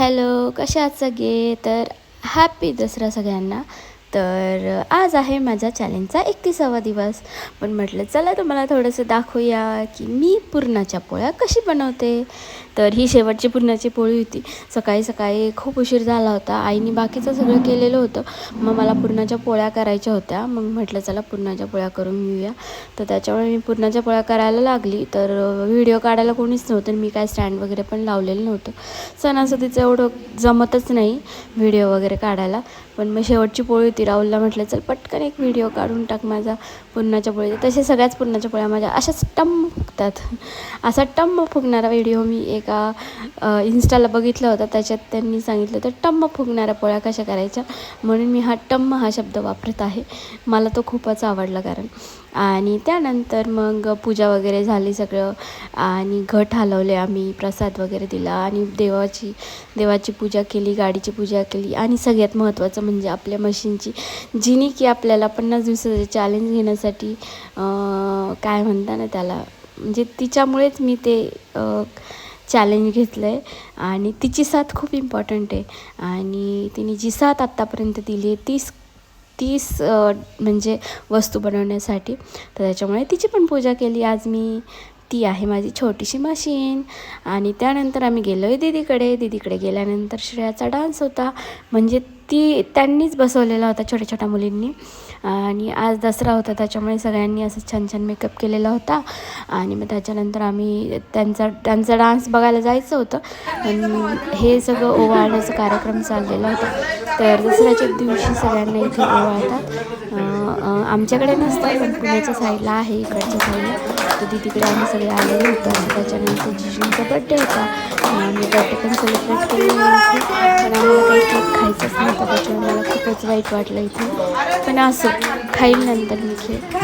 Hello, कसे आहात सगळे? तर हॅपी दसरा सगळ्यांना. तर आज आहे माझ्या चॅलेंजचा 31वा दिवस. पण म्हटलं चला तुम्हाला थोडंसं दाखवूया की मी पुरणाच्या पोळ्या कशी बनवते. तर ही शेवटची पुरणाची पोळी होती. सकाळी सकाळी खूप उशीर झाला होता. आईने बाकीचं सगळं केलेलं होतं. मग मला पुरणाच्या पोळ्या करायच्या होत्या. मग म्हटलं चला पुरणाच्या पोळ्या करून घेऊया. तर त्याच्यामुळे मी पुरणाच्या पोळ्या करायला लागली. तर व्हिडिओ काढायला कोणीच नव्हतं. मी काय स्टँड वगैरे पण लावलेलं नव्हतं. सणासुदीचं एवढं जमतच नाही व्हिडिओ वगैरे काढायला. पण मग शेवटची पोळी होती. राहुलला म्हटलं चल पटकन एक व्हिडिओ काढून टाक माझा पुरणाच्या पोळी. तसे सगळ्याच पुरणाच्या पोळ्या माझ्या अशाच टम्म फुगतात. असा टम्म फुगणारा व्हिडिओ मी एका इन्स्टाला बघितला होता. त्याच्यात त्यांनी सांगितलं तर टम्म फुगणाऱ्या पोळ्या कशा करायच्या, म्हणून मी हा टम्म हा शब्द वापरत आहे. मला तो खूपच आवडला कारण. आणि त्यानंतर मग पूजा वगैरे झाली सगळं आणि घट हलवले आम्ही, प्रसाद वगैरे दिला आणि देवाची पूजा केली, गाडीची पूजा केली आणि सगळ्यात महत्त्वाचं म्हणजे आपल्या मशीनची, जिनी की आपल्याला 50 दिवसाचे चॅलेंज घेण्यासाठी काय म्हणता ना त्याला, म्हणजे तिच्यामुळेच मी ते चॅलेंज घेतलं आहे. आणि तिची साथ खूप इम्पॉर्टंट आहे. आणि तिने जी साथ आत्तापर्यंत दिली आहे तीस म्हणजे वस्तू बनवण्यासाठी, तर त्याच्यामुळे तिची पण पूजा केली आज मी. ती आहे माझी छोटीशी मशीन. आणि त्यानंतर आम्ही गेलो आहे दीदीकडे गेल्यानंतर श्रेयाचा डान्स होता. म्हणजे त्यांनीच बसवलेला होता छोट्या छोट्या मुलींनी. आणि आज दसरा होता त्याच्यामुळे सगळ्यांनी असं छान छान मेकअप केलेला होता. आणि मग त्याच्यानंतर आम्ही त्यांचा डान्स बघायला जायचं होतं. आणि हे सगळं ओवाळण्याचा कार्यक्रम चाललेला होता. तर दसऱ्याच्या दिवशी सगळ्यांना इथे ओवाळतात. आमच्याकडे नसतं पण पुण्याच्या साईडला आहे, इकडच्या साईडला. तर तिकडे आम्ही सगळे आलेले होतो. आणि त्याच्यानंतर जिजूंचा बड्डे होता. आम्ही बड्डे पण सेलिब्रेट केलेला इथे. पण आम्हाला काही केक खायचंच नव्हतं त्याच्यामुळे मला खूपच वाईट वाटलं इथे. पण असं खाईल नंतर मी केक.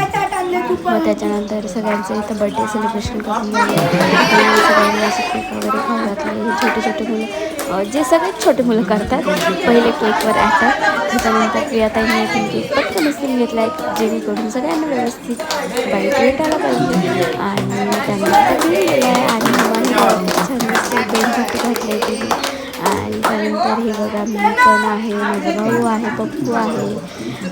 मग त्याच्यानंतर सगळ्यांचं इथं बड्डे सेलिब्रेशन करून झालं. सगळ्यांनी असे केक वगैरे खाऊ घातले. हे छोटे छोटे मुलं, जे सगळेच छोटे मुलं करतात पहिले केकवर अटॅक. त्याच्यानंतर प्रियाताईंनी इथून केक पटकन उचलून घेतला आहे जेणेकरून सगळ्यांना व्यवस्थित बाईट भेटायला पाहिजे. आणि त्यानंतर दिलेलं आहे. आणि छान बेंच घातले गेली. आणि त्यानंतर हे बघा मी पण आहे, माझा भाऊ आहे, पप्पू आहे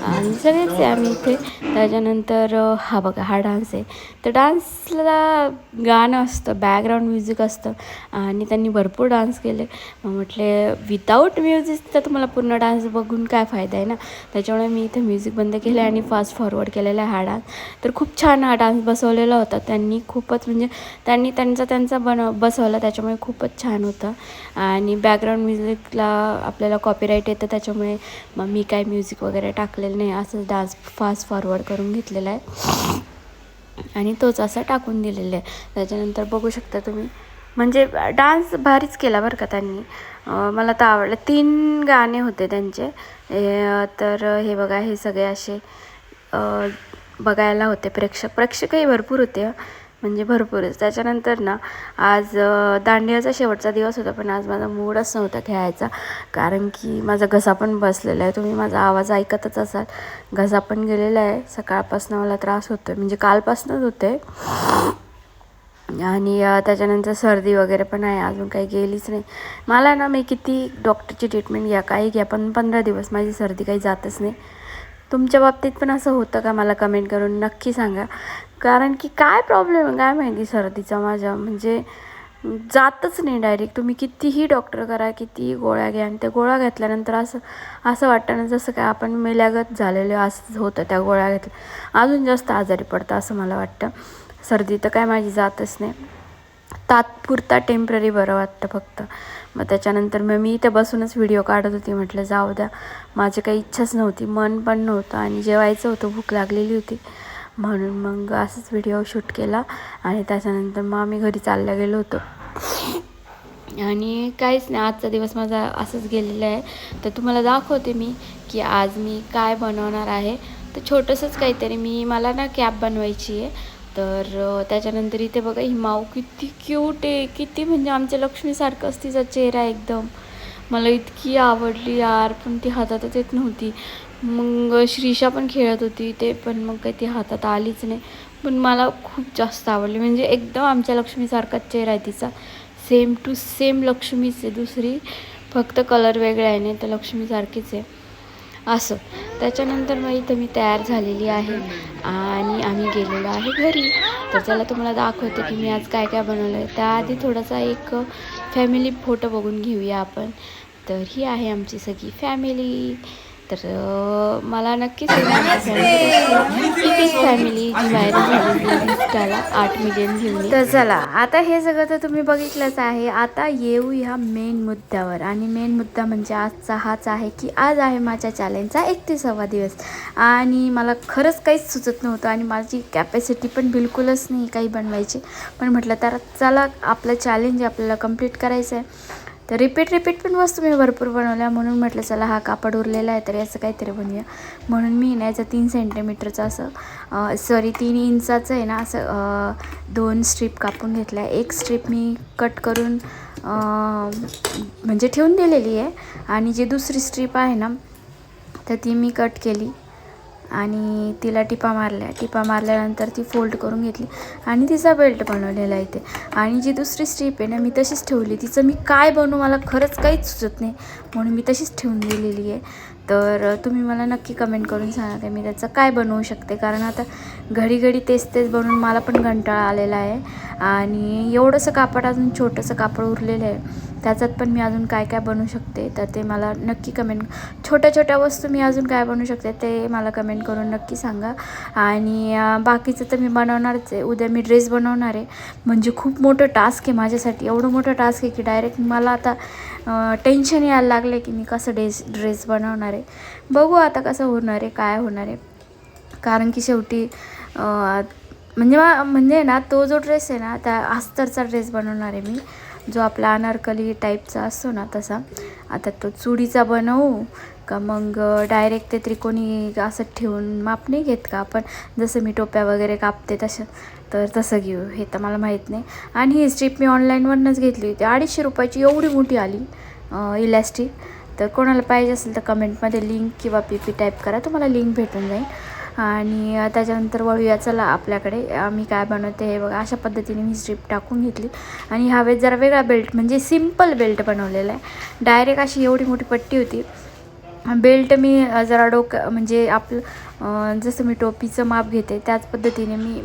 आणि सगळेच आहे आम्ही इथे. त्याच्यानंतर हा बघा हा डान्स आहे. तर डान्सला गाणं असतं, बॅकग्राऊंड म्युझिक असतं आणि त्यांनी भरपूर डान्स केले. मग म्हटले विदाऊट म्युझिक तर तुम्हाला पूर्ण डान्स बघून काय फायदा आहे ना. त्याच्यामुळे मी इथे म्युझिक बंद केलं आणि फास्ट फॉरवर्ड केलेला आहे हा डान्स. तर खूप छान हा डान्स बसवलेला होता त्यांनी. खूपच म्हणजे त्यांनी त्यांचा बसवला त्याच्यामुळे खूपच छान होता. आणि बॅकग्राऊंड म्युझिकला आपल्याला कॉपीराईट येतं त्याच्यामुळे मग मी काय म्युझिक वगैरे टाकलेलं नाही, असंच डान्स फास्ट फॉरवर्ड करून घेतलेला आहे आणि तोच असा टाकून दिलेला आहे. त्याच्यानंतर बघू शकता तुम्ही, म्हणजे डान्स भारीच केला बरं का त्यांनी. मला तर आवडलं. 3 गाणे होते त्यांचे. तर हे बघा हे सगळे असे बघायला होते प्रेक्षकही भरपूर होते, म्हणजे भरपूरच. त्याच्यानंतर ना आज दांडियाचा शेवटचा दिवस होता. पण आज माझा मूडच नव्हता खेळायचा कारण की माझा घसा पण बसलेला आहे. तुम्ही माझा आवाज ऐकतच असाल. घसा पण गेलेला आहे. सकाळपासून मला त्रास होतो आहे, म्हणजे कालपासूनच होते. आणि त्याच्यानंतर सर्दी वगैरे पण आहे, अजून काही गेलीच नाही. मला ना मी किती डॉक्टरची ट्रीटमेंट घ्या काही घ्या पण 15 दिवस माझी सर्दी काही जातच नाही. तुमच्या बाबतीत पण असं होतं का मला कमेंट करून नक्की सांगा. कारण की काय प्रॉब्लेम आहे काय माहिती सर्दीचा माझ्या, म्हणजे जातच नाही डायरेक्ट. तुम्ही कितीही डॉक्टर करा, कितीही गोळ्या घ्या, आणि त्या गोळ्या घेतल्यानंतर असं वाटतं ना जसं काय आपण मेल्यागत झालेलं असं होतं. त्या गोळ्या घेतल्या अजून जास्त आजारी पडतं असं मला वाटतं. सर्दी तर काय माझी जातच नाही, तात्पुरता टेम्पररी बरं वाटतं फक्त. मग त्याच्यानंतर मी इथे बसूनच व्हिडिओ काढत होती. म्हटलं जाऊ द्या, माझी काही इच्छाच नव्हती, मन पण नव्हतं आणि जेवायचं होतं, भूक लागलेली होती, म्हणून मग असंच व्हिडिओ शूट केला. आणि त्याच्यानंतर मग आम्ही घरी चालल्या गेलो होतो. आणि काहीच नाही, आजचा दिवस माझा असंच गेलेला आहे. तर तुम्हाला दाखवते मी की आज मी काय बनवणार आहे. तर छोटंसंच काहीतरी मला ना कॅप बनवायची आहे. तर त्याच्यानंतर इथे बघा ही माऊ किती क्यूट आहे, किती म्हणजे आमच्या लक्ष्मीसारखंच तिचा चेहरा एकदम. मला इतकी आवडली यार, पण ती हातातच येत नव्हती. मग श्रीषा पण खेळत होती ते पण, मग काही ती हातात आलीच नाही. पण मला खूप जास्त आवडली, म्हणजे एकदम आमच्या लक्ष्मीसारखाच चेहरा आहे तिचा, सेम टू सेम लक्ष्मीच आहे दुसरी. फक्त कलर वेगळा आहे, नाही तर लक्ष्मीसारखीच आहे असं. त्याच्यानंतर मग इथं मी तयार झालेली आहे आणि आम्ही गेलेलो आहे घरी. तर चला तुम्हाला दाखवते की मी आज काय काय बनवलं आहे. त्याआधी थोडासा एक फॅमिली फोटो बघून घेऊया आपण. तर ही आहे आमची सगळी फॅमिली. तर मला नक्कीच फॅमिली जी व्हायरल झालेली इंस्टाला 8 मिलियन घेऊन. तर चला आता हे सगळं तर तुम्ही बघितलंच आहे. आता येऊ ह्या मेन मुद्द्यावर. आणि मेन मुद्दा म्हणजे आजचा हाच आहे की आज आहे माझ्या चॅलेंजचा 31वा दिवस. आणि मला खरंच काहीच सुचत नव्हतं आणि माझी कॅपॅसिटी पण बिलकुलच नाही काही बनवायची. पण म्हटलं तर चला आपलं चॅलेंज आपल्याला कंप्लीट करायचं आहे. तर रिपीट पण वस्तू मी भरपूर बनवल्या. म्हणून म्हटलं चला हा कापड उरलेला आहे तर याचं काहीतरी बनवूया. म्हणून मी ना याचं 3 सेंटीमीटरचं असं 3 इंचाचं आहे ना असं 2 स्ट्रीप कापून घेतल्या. एक स्ट्रीप मी कट करून म्हणजे ठेवून दिलेली आहे. आणि जी दुसरी स्ट्रीप आहे ना तर ती मी कट केली आणि तिला टिपा मारल्यानंतर ती फोल्ड करून घेतली आणि तिचा बेल्ट बनवलेला आहे ते. आणि जी दुसरी स्ट्रीप आहे ना मी तशीच ठेवली. तिचं मी काय बनवू मला खरंच काहीच सुचत नाही, म्हणून मी तशीच ठेवून दिलेली आहे. तर तुम्ही मला नक्की कमेंट करून सांगा की मी त्याचं काय बनवू शकते. कारण आता घडी तेच बनवून मला पण कंटाळा आलेला आहे. आणि एवढंसं कापड अजून छोटंसं कापड उरलेलं आहे, त्याच्यात पण मी अजून काय काय बनवू शकते तर ते मला नक्की कमेंट. छोट्या वस्तू मी अजून काय बनवू शकते ते मला कमेंट करून नक्की सांगा. आणि बाकीचं तर मी बनवणारच आहे. उद्या मी ड्रेस बनवणार आहे. म्हणजे खूप मोठं टास्क आहे माझ्यासाठी. एवढं मोठं टास्क आहे की डायरेक्ट मला आता टेन्शन यायला लागलं की मी कसं ड्रेस बनवणार आहे. बघू आता कसं होणार आहे, काय होणार आहे. कारण की शेवटी म्हणजे ना तो जो ड्रेस आहे ना त्या अस्तरचा ड्रेस बनवणार आहे मी, जो आपला अनारकली टाईपचा असतो ना तसा. आता तो चुडीचा बनवू का मग डायरेक्ट ते त्रिकोणी असं ठेवून माप नाही घेत का आपण, जसं मी टोप्या वगैरे कापते तसं घेऊ, हे तर मला माहीत नाही. आणि ही स्ट्रीप मी ऑनलाईनवरूनच घेतली होती. 250 रुपयाची एवढी मोठी आली इलॅस्टिक. तर कोणाला पाहिजे असेल तर कमेंटमध्ये लिंक किंवा PP टाईप करा, तुम्हाला लिंक भेटून जाईल. आणि त्याच्यानंतर वळूया चला आपल्याकडे मी काय बनवते हे बघा. अशा पद्धतीने मी स्ट्रीप टाकून घेतली आणि ह्यावेळेस जरा वेगळा बेल्ट म्हणजे सिम्पल बेल्ट बनवलेला आहे. डायरेक्ट अशी एवढी मोठी पट्टी होती. बेल्ट मी जरा म्हणजे आपलं जसं मी टोपीचं माप घेते त्याच पद्धतीने मी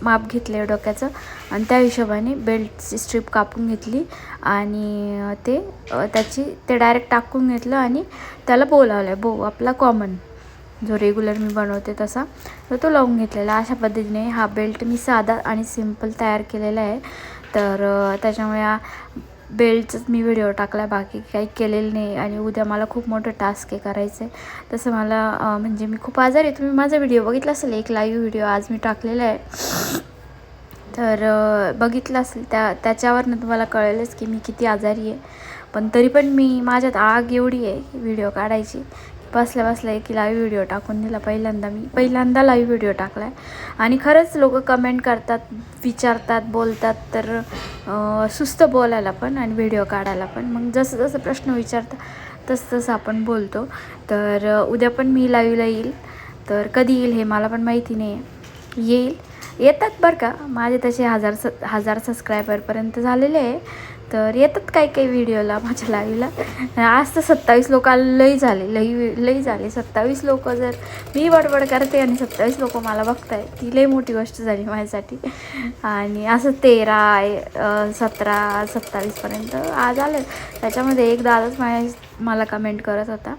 माप घेतले डोक्याचं आणि त्या हिशोबाने बेल्टची स्ट्रीप कापून घेतली. आणि ते डायरेक्ट टाकून घेतलं आणि त्याला बो लावला. बो आपला कॉमन जो रेग्युलर मी बनवते तसा, तर तो लावून घेतलेला. अशा पद्धतीने हा बेल्ट मी साधा आणि सिम्पल तयार केलेला आहे. तर त्याच्यामुळे बेल्टचाच मी व्हिडिओ टाकला, बाकी काही केलेलं नाही. आणि उद्या मला खूप मोठं टास्क आहे करायचं आहे. तसं मला म्हणजे मी खूप आजारी आहे. तुम्ही माझा व्हिडिओ बघितला असेल, एक लाईव्ह व्हिडिओ आज मी टाकलेला आहे. तर बघितलं असेल त्याच्यावरनं तुम्हाला कळेलच की मी किती आजारी आहे. पण तरी पण मी माझ्यात आग एवढी आहे व्हिडिओ काढायची. बसल्या एक लाईव्ह व्हिडिओ टाकून दिला. पहिल्यांदा लाईव्ह व्हिडिओ टाकला आहे. आणि खरंच लोक कमेंट करतात, विचारतात, बोलतात. तर सुस्त बोलायला पण आणि व्हिडिओ काढायला पण. मग जसं प्रश्न विचारतात तसं आपण बोलतो. तर उद्या पण मी लाईव्हला येईल. तर कधी येईल हे मला पण माहिती नाही आहे. येतात बरं का, माझे तसे हजार सबस्क्रायबरपर्यंत झालेले आहे. तर येतात काही व्हिडिओला माझ्या लाईव्हला. आज तर 27 लोक लई झाले 27 लोक. जर मी बडबड करते आणि 27 लोक मला बघताय, ती लई मोठी गोष्ट झाली माझ्यासाठी. आणि असं 13 17 27पर्यंत आज आलं. त्याच्यामध्ये एक दादाच मला कमेंट करत होता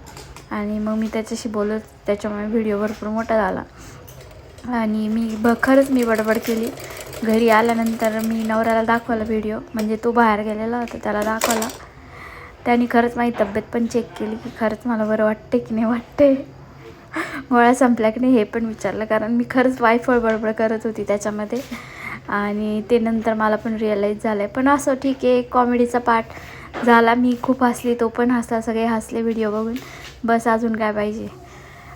आणि मग मी त्याच्याशी बोलत, त्याच्यामुळे व्हिडिओ भरपूर मोठा झाला. आणि खरंच मी बडबड केली. घरी आल्यानंतर मी नवऱ्याला दाखवला व्हिडिओ, म्हणजे तो बाहेर गेलेला होता त्याला दाखवला. त्याने खरंच माझी तब्येत पण चेक केली की खरंच मला बरं वाटते की नाही वाटते, गोळ्या संपल्या की नाही हे पण विचारलं. कारण मी खरंच वायफळ बडबड करत होती त्याच्यामध्ये. आणि ते नंतर मला पण रिअलाईज झालं आहे. पण असं ठीक आहे, कॉमेडीचा पार्ट झाला. मी खूप हसली, तो पण हसला, सगळे हसले व्हिडिओ बघून. बस अजून काय पाहिजे.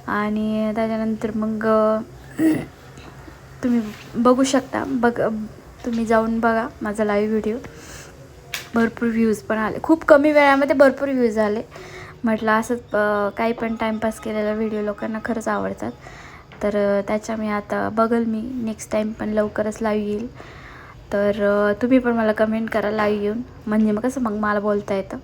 आणि त्याच्यानंतर मग तुम्ही बघू शकता, तुम्ही जाऊन बघा माझा लाईव्ह व्हिडिओ. भरपूर व्ह्यूज पण आले, खूप कमी वेळामध्ये भरपूर व्ह्यूज आले. म्हटलं असंच काही पण टाईमपास केलेला व्हिडिओ लोकांना खरंच आवडतात. तर त्याच्या मी आता मी नेक्स्ट टाईम पण लवकरच लाईव्ह येईल. तर तुम्ही पण मला कमेंट करा लाईव्ह येऊन, म्हणजे मग कसं मग मला बोलता येतं.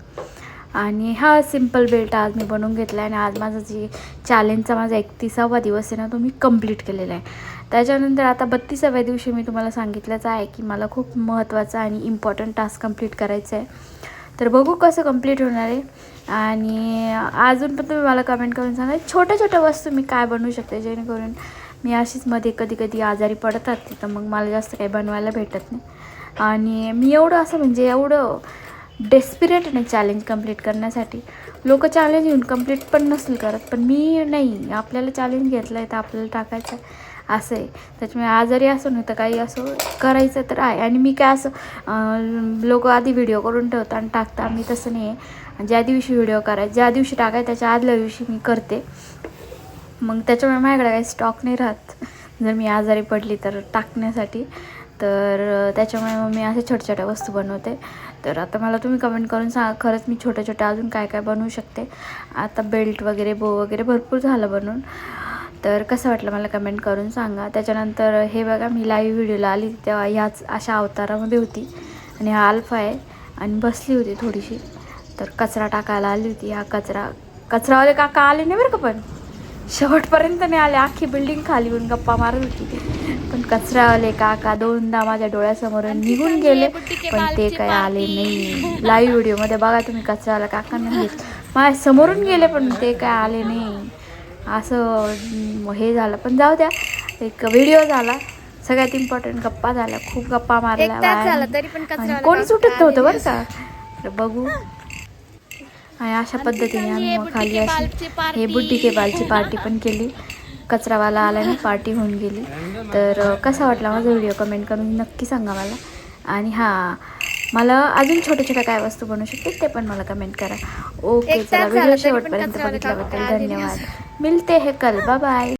आणि हा सिम्पल बेल्ट आज मी बनवून घेतला आहे आणि आज माझा जी चॅलेंजचा माझा 31वा दिवस आहे ना, तो मी कंप्लीट केलेला आहे. त्याच्यानंतर आता 32व्या दिवशी मी तुम्हाला सांगितलंच आहे की मला खूप महत्त्वाचा आणि इम्पॉर्टंट टास्क कंप्लीट करायचं आहे. तर बघू कसं कंप्लीट होणार आहे. आणि अजून पण तुम्ही मला कमेंट करून सांगा छोट्या छोट्या वस्तू मी काय बनवू शकते, जेणेकरून मी अशीच मध्ये कधी कधी आजारी पडतात तर मग मला जास्त काही बनवायला भेटत नाही. आणि मी एवढं असं म्हणजे एवढं डेस्पिरेट नाही चॅलेंज कंप्लीट करण्यासाठी. लोक चॅलेंज घेऊन कंप्लीट पण नसेल करत, पण मी नाही. आपल्याला चॅलेंज घेतलं आहे तर आपल्याला टाकायचं आहे असं आहे. त्याच्यामुळे आजारी असो नाही तर काही असो करायचं तर आहे. आणि मी काय असं लोक आधी व्हिडिओ करून ठेवता आणि टाकता, मी तसं नाही आहे. ज्या दिवशी व्हिडिओ करायचं ज्या दिवशी टाकायचं त्याच्या आदल्या दिवशी मी करते. मग त्याच्यामुळे माझ्याकडे काही स्टॉक नाही राहत जर मी आजारी पडली तर टाकण्यासाठी. तर त्याच्यामुळे मग मी अशा छोट्या छोट्या वस्तू बनवते. तर आता मला तुम्ही कमेंट करून सांगा खरंच मी छोट्या छोट्या अजून काय काय बनवू शकते. आता बेल्ट वगैरे बो वगैरे भरपूर झालं बनवून. तर कसं वाटलं मला कमेंट करून सांगा. त्याच्यानंतर हे बघा मी लाईव्ह व्हिडिओला आली तेव्हा ह्याच अशा अवतारामध्ये होती आणि हा अल्फा आहे आणि बसली होती थोडीशी. तर कचरा टाकायला आली होती. हा कचरावाले काका आले नाही बरं का, पण शेवटपर्यंत नाही आले. अख्खी बिल्डिंग खाली येऊन गप्पा मारत होती. पण कचरावाले काका दोनदा माझ्या डोळ्यासमोरून निघून गेले, पण ते काही आले नाही. लाईव्ह व्हिडिओमध्ये बघा तुम्ही कचरावाला काकांना माझ्या समोरून गेले पण ते काय आले नाही. असं हे झालं. पण जाऊ द्या, एक व्हिडिओ झाला. सगळ्यात इम्पॉर्टंट गप्पा झाल्या. खूप गप्पा मारल्या. कोणीच उठत नव्हतं बरं का. तर बघू. आणि अशा पद्धतीने आम्ही मग खाली अशी हे बुड्डी के बालची पार्टी पण केली. कचरावाला आल्याने पार्टी होऊन गेली. तर कसा वाटला माझा व्हिडिओ कमेंट करून नक्की सांगा मला. आणि हां, मला अजून छोट्या छोट्या काय वस्तू बनवू शकते ते पण मला कमेंट करा. ओके, चला व्हिडिओ शेवटपर्यंत बघितल्याबद्दल धन्यवाद. मिलते हैं कल, बाय बाय.